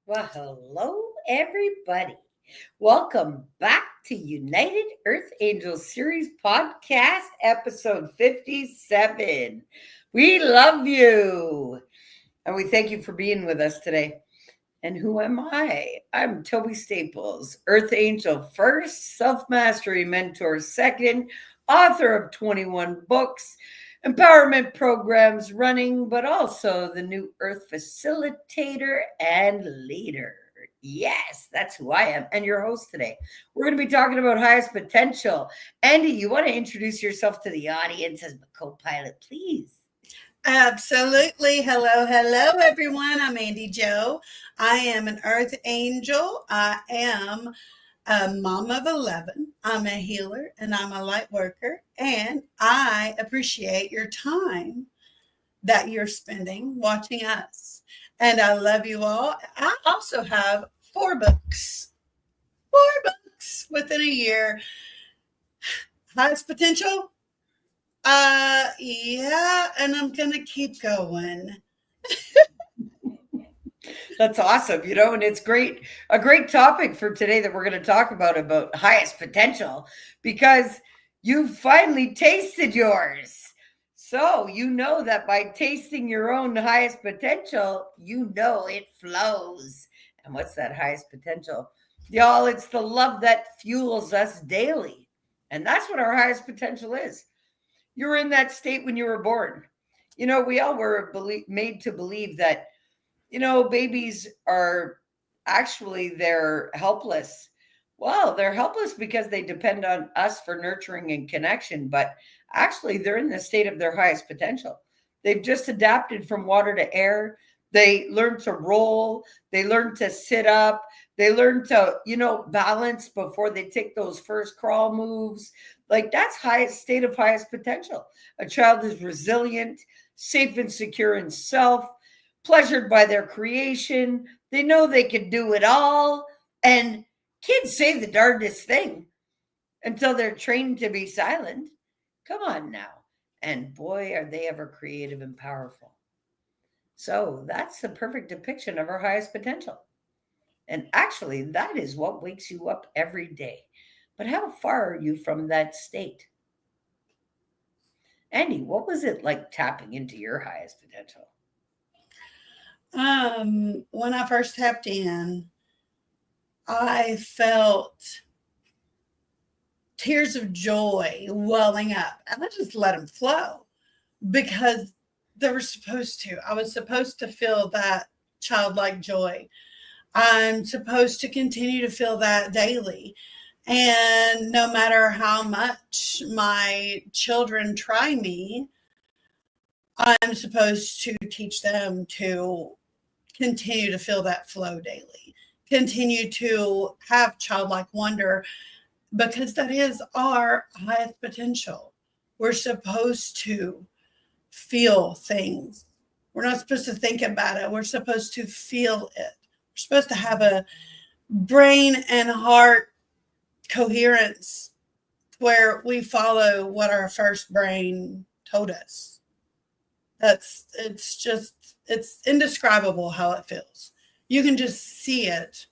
Well, hello, everybody. Welcome back to United Earth Angels Series Podcast, episode 57. We love you, and we thank you for being with us today. And who am I? I'm Toby Staples, Earth Angel first, self-mastery mentor second, author of 21 books, empowerment programs running, but also the new Earth facilitator and leader. Yes, that's who I am, and your host today. We're going to be talking about highest potential. Andy, you want to introduce yourself to the audience as my co-pilot, please? Absolutely. Hello, everyone. I'm Andy Joe. I am an Earth Angel. I am a mom of 11. I'm a healer and I'm a light worker. And I appreciate your time that you're spending watching us. And I love you all. I also have 4 books. 4 books within a year. Highest potential? Yeah, and I'm gonna keep going. That's awesome, and it's great. A great topic for today that we're going to talk about highest potential, because you finally tasted yours. So you know that by tasting your own highest potential, it flows. And what's that highest potential? Y'all, it's the love that fuels us daily. And that's what our highest potential is. You were in that state when you were born. We all were made to believe that babies are they're helpless. Well, they're helpless because they depend on us for nurturing and connection, but actually they're in the state of their highest potential. They've just adapted from water to air. They learn to roll. They learn to sit up. They learn to, balance before they take those first crawl moves. Like, that's highest state of highest potential. A child is resilient, safe and secure in self, pleasured by their creation. They know they can do it all. And kids say the darndest thing until they're trained to be silent. Come on now. And boy, are they ever creative and powerful. So that's the perfect depiction of our highest potential. And actually, that is what wakes you up every day. But how far are you from that state? Andy, what was it like tapping into your highest potential? When I first tapped in, I felt tears of joy welling up, and I just let them flow because they were supposed to. I was supposed to feel that childlike joy. I'm supposed to continue to feel that daily. And no matter how much my children try me, I'm supposed to teach them to continue to feel that flow daily, continue to have childlike wonder, because that is our highest potential. We're supposed to feel things. We're not supposed to think about it. We're supposed to feel it. We're supposed to have a brain and heart coherence where we follow what our first brain told us. It's indescribable how it feels. You can just see it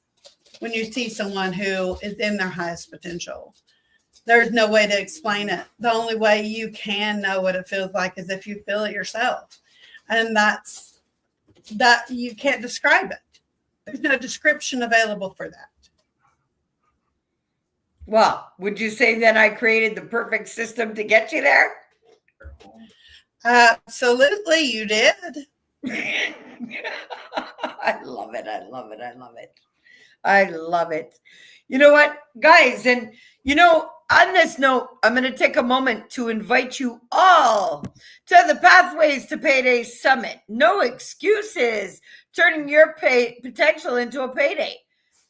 when you see someone who is in their highest potential. There's no way to explain it. The only way you can know what it feels like is if you feel it yourself. And that's that you can't describe it. There's no description available for that. Well, would you say then I created the perfect system to get you there? Absolutely, you did. I love it. I love it. I love it. I love it. You know what, guys? And, on this note, I'm going to take a moment to invite you all to the Pathways to Payday Summit. No excuses. Turning your potential into a payday.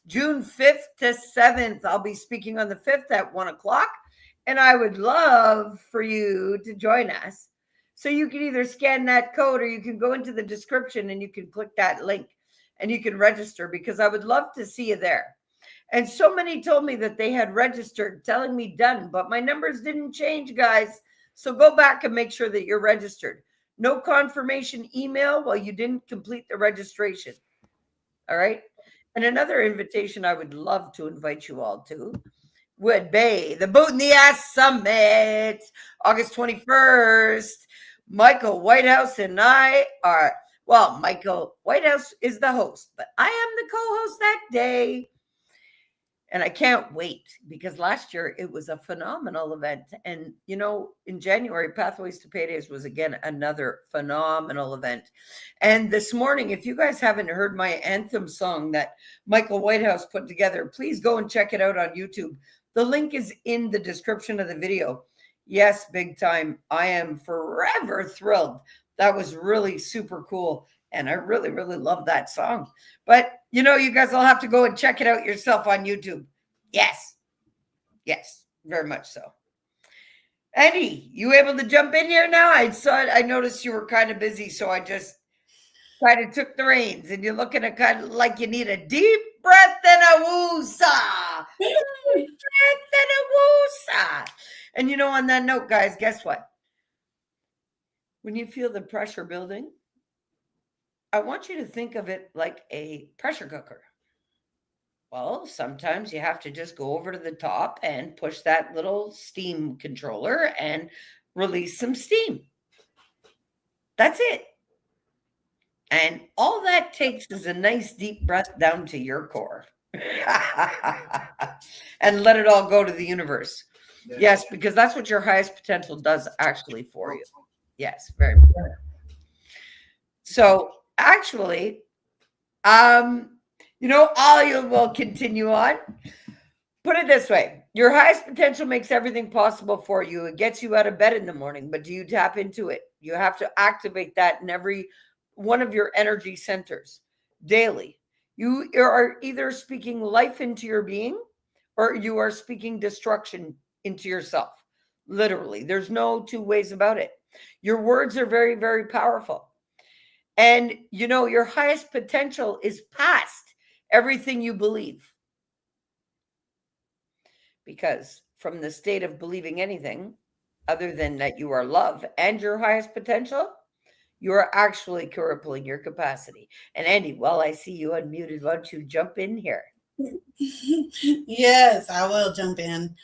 June 5th to 7th. I'll be speaking on the 5th at 1 o'clock. And I would love for you to join us. So you can either scan that code or you can go into the description and you can click that link and you can register, because I would love to see you there. And so many told me that they had registered, telling me done, but my numbers didn't change, guys. So go back and make sure that you're registered. No confirmation email while you didn't complete the registration. All right. And another invitation I would love to invite you all to would be the Boot in the Ass Summit, August 21st. Michael Whitehouse and I are, well, Michael Whitehouse is the host, but I am the co-host that day. And I can't wait, because last year it was a phenomenal event. And, in January, Pathways to Paydays was again another phenomenal event. And this morning, if you guys haven't heard my anthem song that Michael Whitehouse put together, please go and check it out on YouTube. The link is in the description of the video. Yes, big time. I am forever thrilled. That was really super cool. And I really, really love that song. But, you guys will have to go and check it out yourself on YouTube. Yes. Yes, very much so. Andy, you able to jump in here now? I noticed you were kind of busy, so I just kind of took the reins, and you're looking at kind of like you need a deep breath and a woo-saw. Deep breath and a woo-saw. And on that note, guys, guess what? When you feel the pressure building, I want you to think of it like a pressure cooker. Well, sometimes you have to just go over to the top and push that little steam controller and release some steam. That's it. And all that takes is a nice deep breath down to your core. And let it all go to the universe. Yes, because that's what your highest potential does actually for you. Yes, very important. So actually, all will continue on. Put it this way. Your highest potential makes everything possible for you. It gets you out of bed in the morning, but do you tap into it? You have to activate that in every one of your energy centers daily. You are either speaking life into your being or you are speaking destruction into yourself. Literally, there's no two ways about it. Your words are very, very powerful. And, your highest potential is past everything you believe. Because from the state of believing anything other than that you are love and your highest potential, you are actually crippling your capacity. And Andy, while I see you unmuted, why don't you jump in here? Yes, I will jump in.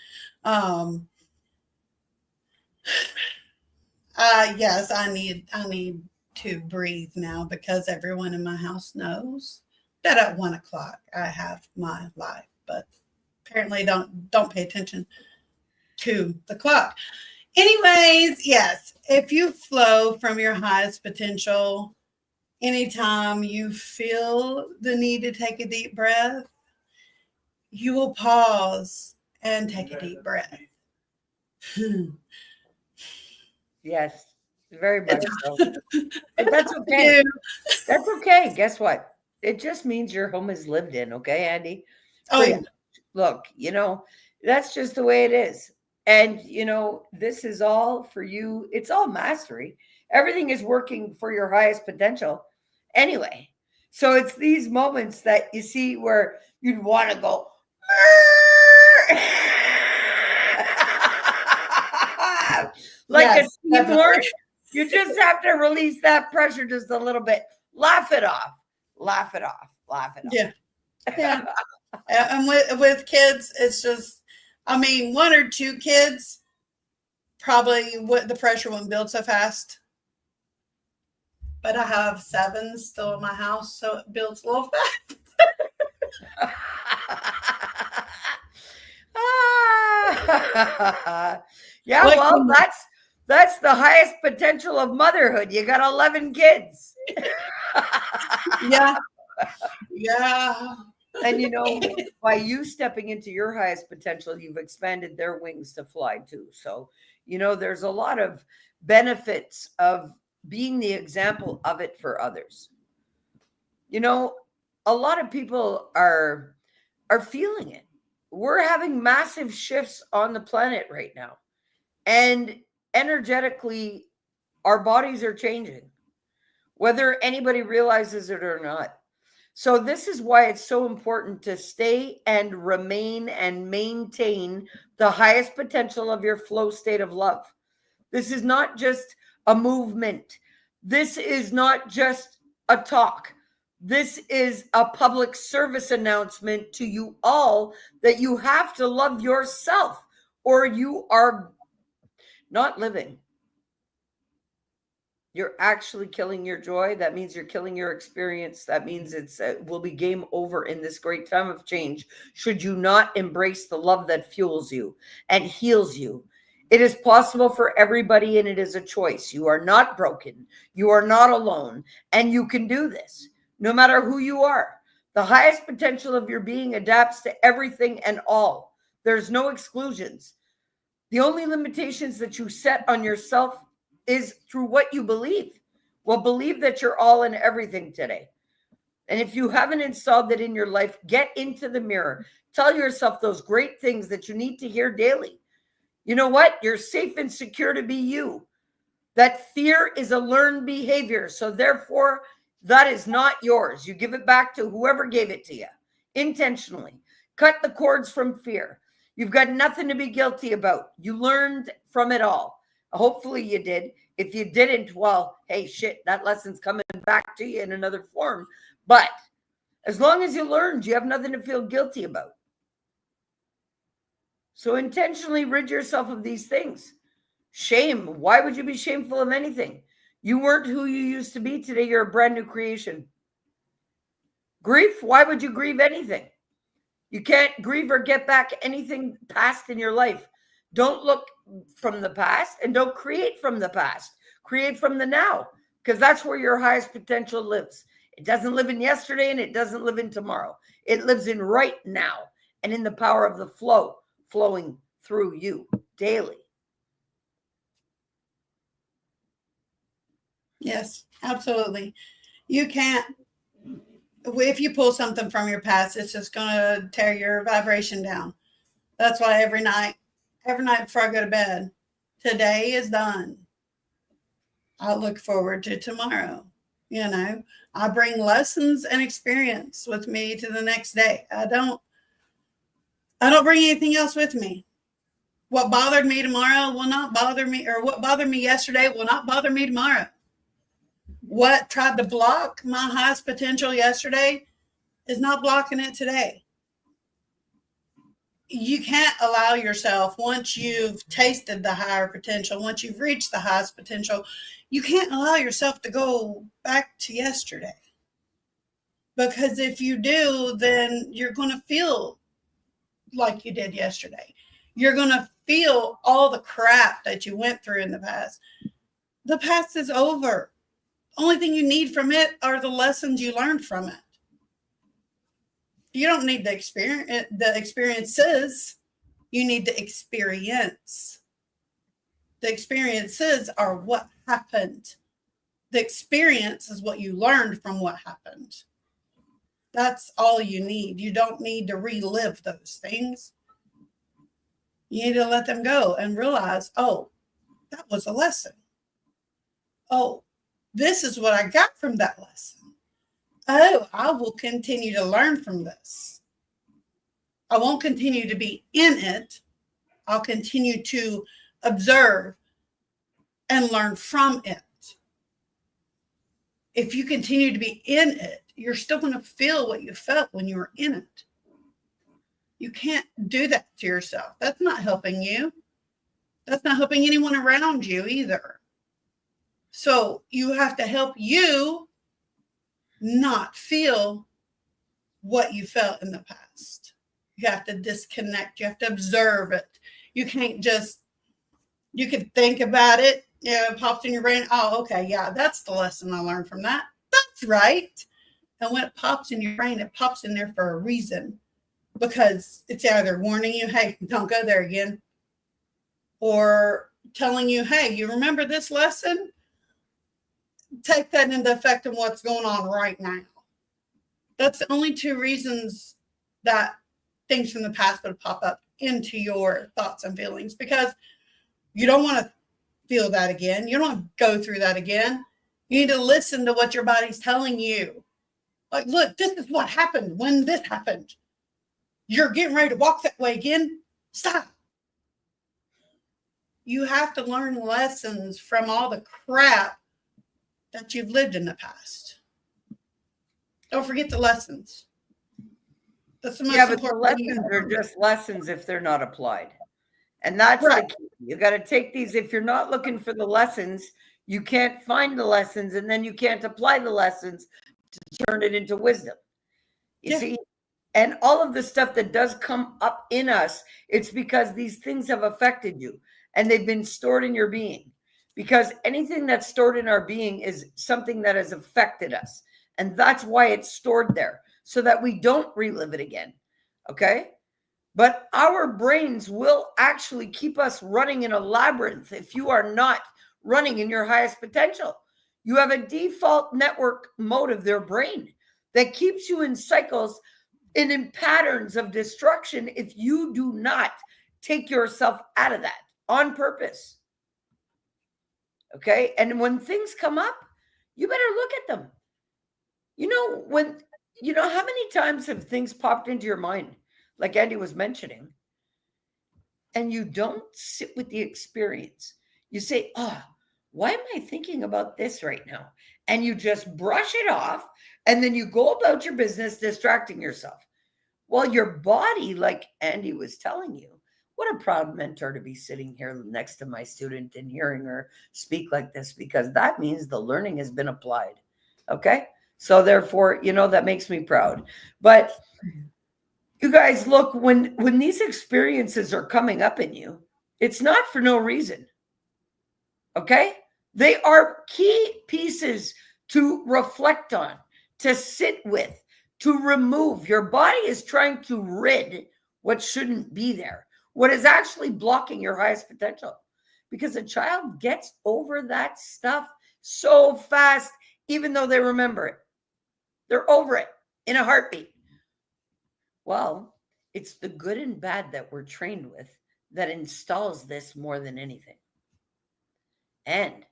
Yes, I need to breathe now, because everyone in my house knows that at 1 o'clock I have my life, but apparently don't pay attention to the clock. Anyways, yes, if you flow from your highest potential, anytime you feel the need to take a deep breath, you will pause and take a deep breath. Yes, very much so. But that's okay. That's okay. Guess what? It just means your home is lived in. Okay, Andy? Oh, yeah. Look, that's just the way it is. And, this is all for you. It's all mastery. Everything is working for your highest potential anyway. So it's these moments that you see where you'd want to go, like yes, a steam horn. You just have to release that pressure just a little bit. Laugh it off. Laugh it off. Laugh it off. Yeah. Yeah. And with kids, it's just, I mean, one or two kids, probably the pressure wouldn't build so fast. But I have seven still in my house, so it builds a little fast. Yeah, What well, can that's the highest potential of motherhood. You got 11 kids. Yeah. Yeah. And by you stepping into your highest potential, you've expanded their wings to fly too. So, there's a lot of benefits of being the example of it for others. A lot of people are feeling it. We're having massive shifts on the planet right now. And energetically, our bodies are changing, whether anybody realizes it or not. So, this is why it's so important to stay and remain and maintain the highest potential of your flow state of love. This is not just a movement, this is not just a talk. This is a public service announcement to you all that you have to love yourself or you are not living. You're actually killing your joy. That means you're killing your experience. That means it will be game over in this great time of change should you not embrace the love that fuels you and heals you. It is possible for everybody, and it is a choice. You are not broken. You are not alone, and you can do this no matter who you are. The highest potential of your being adapts to everything and all. There's no exclusions. The only limitations that you set on yourself is through what you believe. Well, believe that you're all and everything today. And if you haven't installed that in your life, get into the mirror. Tell yourself those great things that you need to hear daily. You know what? You're safe and secure to be you. That fear is a learned behavior. So therefore, that is not yours. You give it back to whoever gave it to you intentionally. Cut the cords from fear. You've got nothing to be guilty about. You learned from it all. Hopefully you did. If you didn't, well, hey, shit, that lesson's coming back to you in another form. But as long as you learned, you have nothing to feel guilty about. So intentionally rid yourself of these things. Shame. Why would you be shameful of anything? You weren't who you used to be. Today, you're a brand new creation. Grief. Why would you grieve anything? You can't grieve or get back anything past in your life. Don't look from the past and don't create from the past. Create from the now, because that's where your highest potential lives. It doesn't live in yesterday and it doesn't live in tomorrow. It lives in right now and in the power of the flow flowing through you daily. Yes, absolutely. You can't, if you pull something from your past, it's just going to tear your vibration down. That's why every night before I go to bed, today is done. I look forward to tomorrow. I bring lessons and experience with me to the next day. I don't bring anything else with me. What bothered me tomorrow will not bother me, or what bothered me yesterday will not bother me tomorrow. What tried to block my highest potential yesterday is not blocking it today. You can't allow yourself, once you've tasted the higher potential, once you've reached the highest potential, you can't allow yourself to go back to yesterday. Because if you do, then you're going to feel like you did yesterday. You're going to feel all the crap that you went through in the past. The past is over. Only thing you need from it are the lessons you learned from it. You don't need the experiences. You need the experience. The experiences are what happened. The experience is what you learned from what happened. That's all you need. You don't need to relive those things. You need to let them go and realize, oh, that was a lesson. Oh, this is what I got from that lesson. Oh, I will continue to learn from this. I won't continue to be in it. I'll continue to observe and learn from it. If you continue to be in it, you're still going to feel what you felt when you were in it. You can't do that to yourself. That's not helping you. That's not helping anyone around you either. So you have to help you not feel what you felt in the past. You have to disconnect. You have to observe it. You can't just, you can think about it. It pops in your brain. Oh, okay. Yeah, that's the lesson I learned from that. That's right. And when it pops in your brain, it pops in there for a reason, because it's either warning you, hey, don't go there again, or telling you, hey, you remember this lesson? Take that into effect in what's going on right now. That's the only two reasons that things from the past would pop up into your thoughts and feelings, because you don't want to feel that again. You don't want to go through that again. You need to listen to what your body's telling you. Like, look, this is what happened when this happened. You're getting ready to walk that way again. Stop. You have to learn lessons from all the crap that you've lived in the past. Don't forget the lessons. That's the most Yeah, but the important thing. lessons are just lessons if they're not applied. And that's Right. the key. You got to take these. If you're not looking for the lessons, you can't find the lessons, and then you can't apply the lessons to turn it into wisdom. You see? And all of the stuff that does come up in us, it's because these things have affected you and they've been stored in your being. Because anything that's stored in our being is something that has affected us. And that's why it's stored there, so that we don't relive it again. Okay? But our brains will actually keep us running in a labyrinth if you are not running in your highest potential. You have a default network mode of their brain that keeps you in cycles and in patterns of destruction if you do not take yourself out of that on purpose. Okay? And when things come up, you better look at them. How many times have things popped into your mind, like Andy was mentioning, and you don't sit with the experience? You say, oh, why am I thinking about this right now? And you just brush it off, and then you go about your business distracting yourself. Well, your body, like Andy was telling you, what a proud mentor to be sitting here next to my student and hearing her speak like this, because that means the learning has been applied. Okay? So therefore, that makes me proud. But you guys, look, when these experiences are coming up in you, it's not for no reason. Okay? They are key pieces to reflect on, to sit with, to remove. Your body is trying to rid what shouldn't be there, what is actually blocking your highest potential. Because a child gets over that stuff so fast, even though they remember it. They're over it in a heartbeat. Well, it's the good and bad that we're trained with that installs this more than anything. And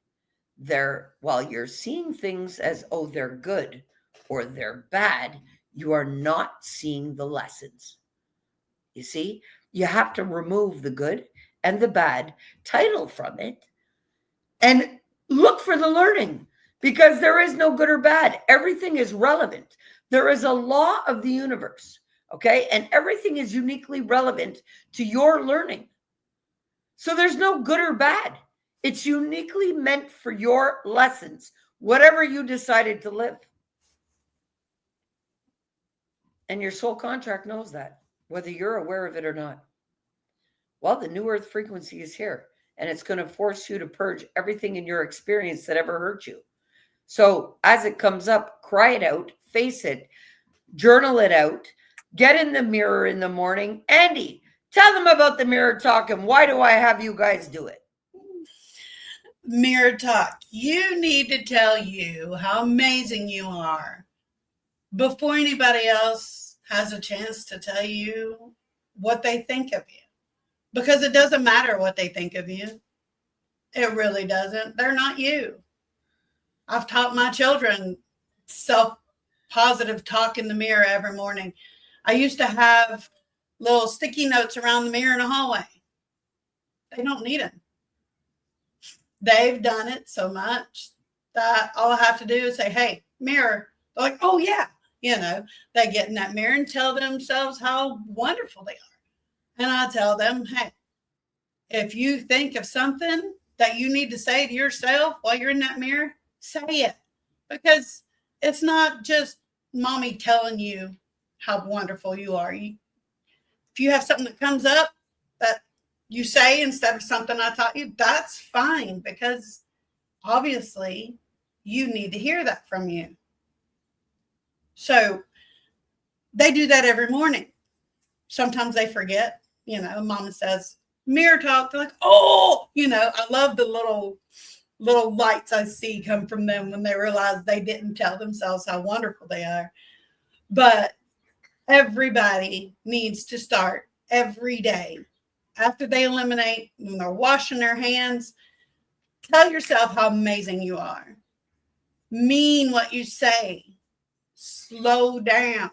while you're seeing things as, oh, they're good or they're bad, you are not seeing the lessons. You see, you have to remove the good and the bad title from it and look for the learning, because there is no good or bad. Everything is relevant. There is a law of the universe, okay? And everything is uniquely relevant to your learning. So there's no good or bad. It's uniquely meant for your lessons, whatever you decided to live. And your soul contract knows that, whether you're aware of it or not. Well, the new earth frequency is here, and it's going to force you to purge everything in your experience that ever hurt you. So as it comes up, cry it out, face it, journal it out, get in the mirror in the morning. Andy, tell them about the mirror talk, and why do I have you guys do it? Mirror talk. You need to tell you how amazing you are before anybody else has a chance to tell you what they think of you. Because it doesn't matter what they think of you. It really doesn't. They're not you. I've taught my children self-positive talk in the mirror every morning. I used to have little sticky notes around the mirror in the hallway. They don't need them. They've done it so much that all I have to do is say, hey, mirror, They're like, oh, yeah. They get in that mirror and tell themselves how wonderful they are. And I tell them, hey, if you think of something that you need to say to yourself while you're in that mirror, say it. Because it's not just mommy telling you how wonderful you are. If you have something that comes up that you say instead of something I taught you, that's fine, because obviously you need to hear that from you. So they do that every morning. Sometimes they forget, mama says, mirror talk. They're like, oh, I love the little lights I see come from them when they realize they didn't tell themselves how wonderful they are. But everybody needs to start every day after they eliminate, when they're washing their hands, tell yourself how amazing you are. Mean what you say. Slow down.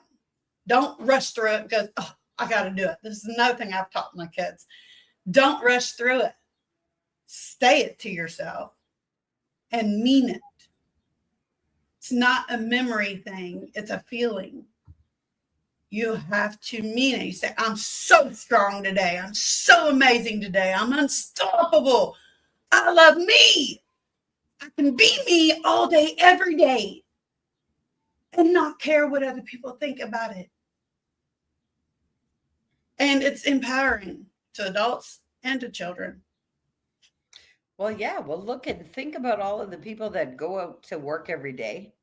Don't rush through it because, oh, I got to do it. This is another thing I've taught my kids. Don't rush through it. Say it to yourself and mean it. It's not a memory thing. It's a feeling. You have to mean it. You say, I'm so strong today. I'm so amazing today. I'm unstoppable. I love me. I can be me all day, every day, and not care what other people think about it. And it's empowering to adults and to children. Well, yeah. Well, look and think about all of the people that go out to work every day,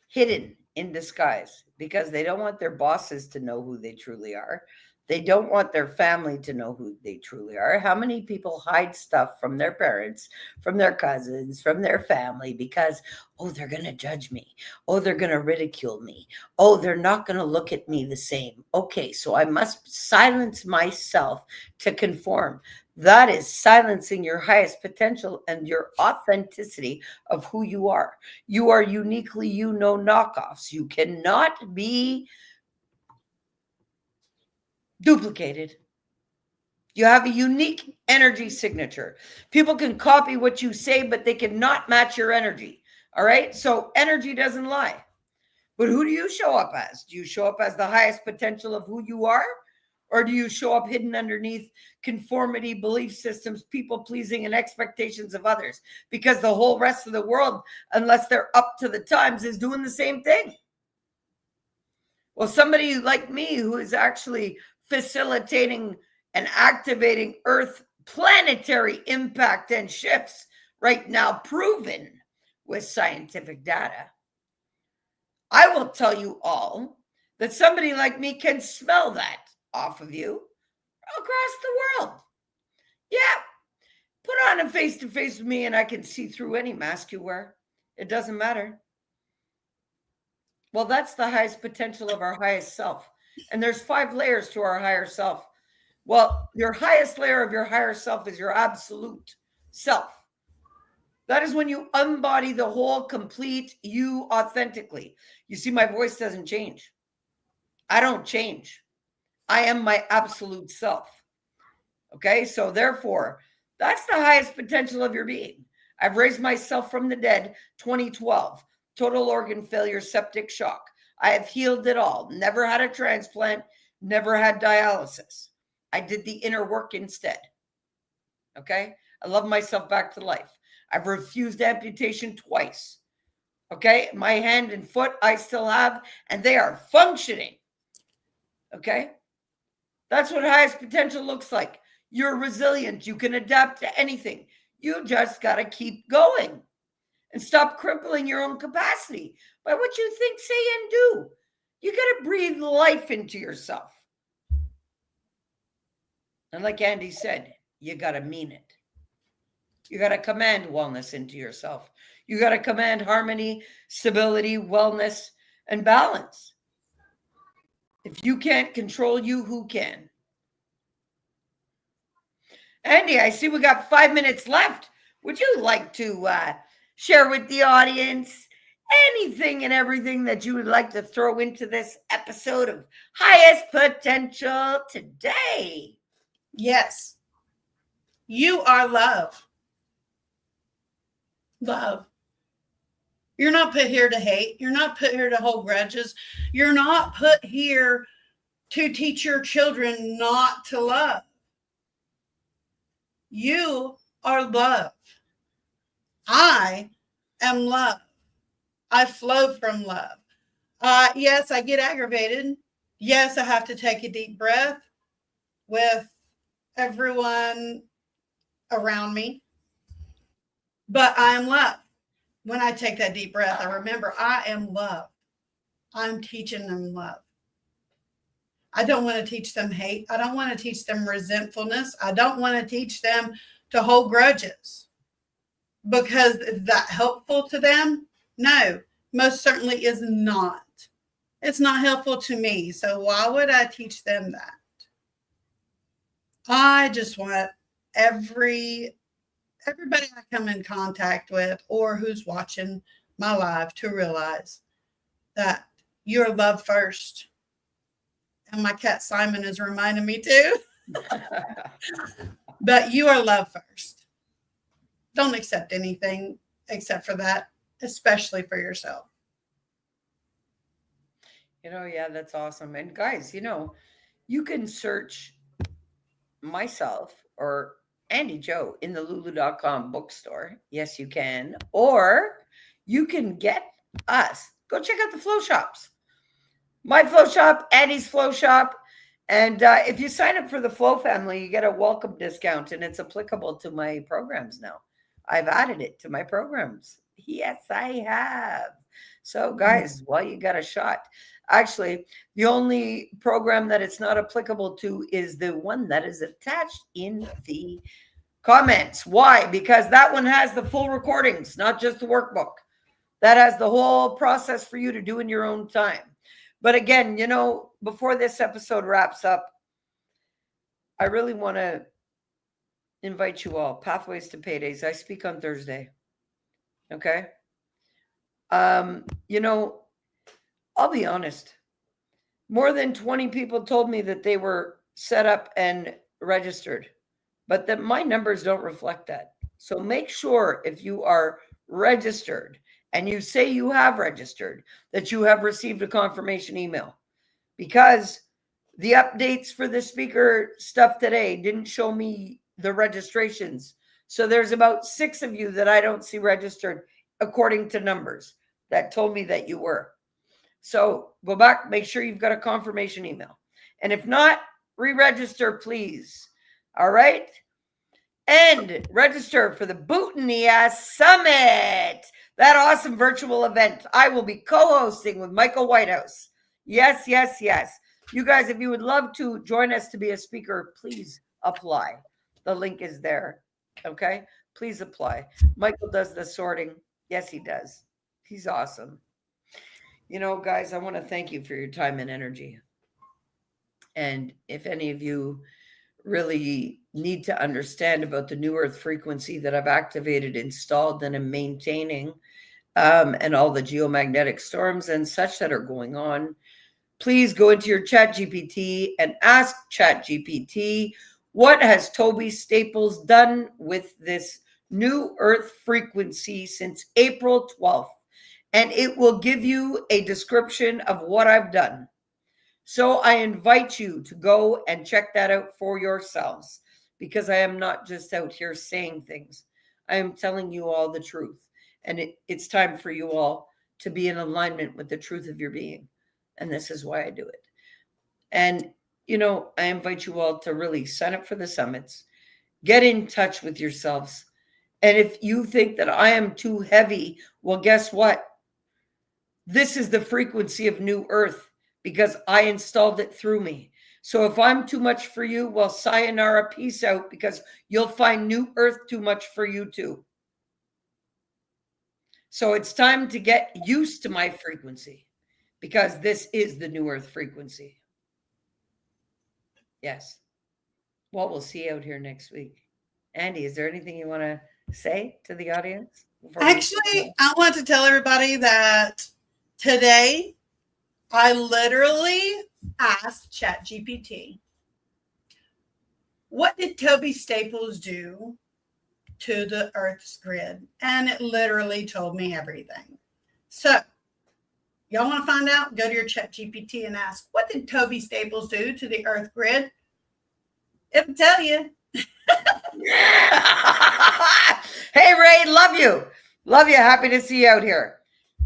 hidden in disguise, because they don't want their bosses to know who they truly are. They don't want their family to know who they truly are. How many people hide stuff from their parents, from their cousins, from their family because, oh, they're going to judge me. Oh, they're going to ridicule me. Oh, they're not going to look at me the same. Okay, so I must silence myself to conform. That is silencing your highest potential and your authenticity of who you are. You are uniquely you, no knockoffs. You cannot be duplicated. You have a unique energy signature. People can copy what you say, but they cannot match your energy. All right. So energy doesn't lie. But who do you show up as? Do you show up as the highest potential of who you are? Or do you show up hidden underneath conformity, belief systems, people pleasing, and expectations of others? Because the whole rest of the world, unless they're up to the times, is doing the same thing. Well, somebody like me who is actually facilitating and activating Earth planetary impact and shifts right now, proven with scientific data, I will tell you all that somebody like me can smell that off of you across the world. Yeah, put on a face-to-face with me and I can see through any mask you wear. It doesn't matter. Well, that's the highest potential of our highest self. And there's 5 layers to our higher self. Well, your highest layer of your higher self is your absolute self. That is when you embody the whole complete you authentically. You see, my voice doesn't change. I don't change. I am my absolute self. Okay, so therefore, that's the highest potential of your being. I've raised myself from the dead, 2012, total organ failure, septic shock. I have healed it all, never had a transplant, never had dialysis. I did the inner work instead. Okay, I love myself back to life. I've refused amputation twice. Okay, my hand and foot I still have, and they are functioning. Okay, that's what highest potential looks like. You're resilient. You can adapt to anything. You just got to keep going and stop crippling your own capacity by what you think, say, and do. You got to breathe life into yourself. And like Andy said, you got to mean it. You got to command wellness into yourself. You got to command harmony, stability, wellness, and balance. If you can't control you, who can? Andy, I see we got 5 minutes left. Would you like to share with the audience anything and everything that you would like to throw into this episode of Highest Potential today? Yes. You are love. Love. You're not put here to hate. You're not put here to hold grudges. You're not put here to teach your children not to love. You are love. I am love. I flow from love. Yes, I get aggravated. Yes, I have to take a deep breath with everyone around me, but I am love. When I take that deep breath, I remember I am love. I'm teaching them love. I don't want to teach them hate. I don't want to teach them resentfulness. I don't want to teach them to hold grudges, because is that helpful to them? No, most certainly is not. It's not helpful to me. So why would I teach them that? I just want everybody I come in contact with or who's watching my live to realize that you're love first. And my cat Simon is reminding me too. But you are love first. Don't accept anything except for that, especially for yourself. Yeah, that's awesome. And guys, you can search myself or Andy Joe in the lulu.com bookstore. Yes, you can. Or you can get us. Go check out the Flow Shops. My Flow Shop, Andy's Flow Shop. And if you sign up for the Flow family, you get a welcome discount, and it's applicable to my programs now. I've added it to my programs. Yes, I have. So, guys, while you got a shot, actually, the only program that it's not applicable to is the one that is attached in the comments. Why? Because that one has the full recordings, not just the workbook. That has the whole process for you to do in your own time. But again, before this episode wraps up, I really want to invite you all. Pathways to Paydays. I speak on Thursday. Okay. You know, I'll be honest. More than 20 people told me that they were set up and registered, but that my numbers don't reflect that. So make sure if you are registered and you say you have registered, that you have received a confirmation email, because the updates for the speaker stuff today didn't show me the registrations. So there's about 6 of you that I don't see registered according to numbers that told me that you were. So go back, make sure you've got a confirmation email. And if not, re-register, please. All right? And register for the Boot in the Ass Summit, that awesome virtual event I will be co-hosting with Michael Whitehouse. Yes, yes, yes. You guys, if you would love to join us to be a speaker, please apply. The link is there. Okay? Please apply. Michael does the sorting. Yes, he does. He's awesome. Guys, I want to thank you for your time and energy. And if any of you really need to understand about the new earth frequency that I've activated, installed, and am maintaining, and all the geomagnetic storms and such that are going on, please go into your Chat GPT and ask Chat GPT, what has Toby Staples done with this new earth frequency since April 12th? And it will give you a description of what I've done. So I invite you to go and check that out for yourselves, because I am not just out here saying things. I am telling you all the truth. And it's time for you all to be in alignment with the truth of your being. And this is why I do it. And, I invite you all to really sign up for the summits, get in touch with yourselves. And if you think that I am too heavy, well, guess what? This is the frequency of new earth, because I installed it through me. So if I'm too much for you, well, sayonara, peace out, because you'll find new earth too much for you too. So it's time to get used to my frequency, because this is the new earth frequency. Yes. Well, we'll see you out here next week. Andy, is there anything you want to say to the audience? Actually, I want to tell everybody that today I literally asked ChatGPT, what did Toby Staples do to the Earth's grid? And it literally told me everything. So, y'all want to find out? Go to your Chat GPT and ask, what did Toby Staples do to the Earth grid? It'll tell you. Hey, Ray, love you. Love you. Happy to see you out here.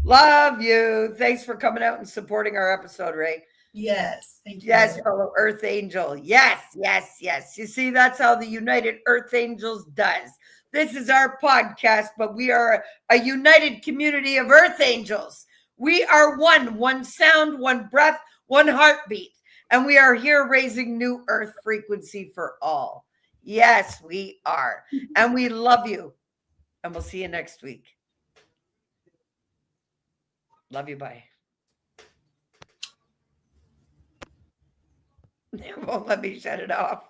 Love you. Thanks for coming out and supporting our episode, Ray. Yes. Thank you. Yes, fellow Earth Angel. Yes, yes, yes. You see, that's how the United Earth Angels does. This is our podcast, but we are a united community of Earth Angels. We are one sound, one breath, one heartbeat. And we are here raising new Earth frequency for all. Yes, we are. And we love you. And we'll see you next week. Love you. Bye. They won't let me shut it off.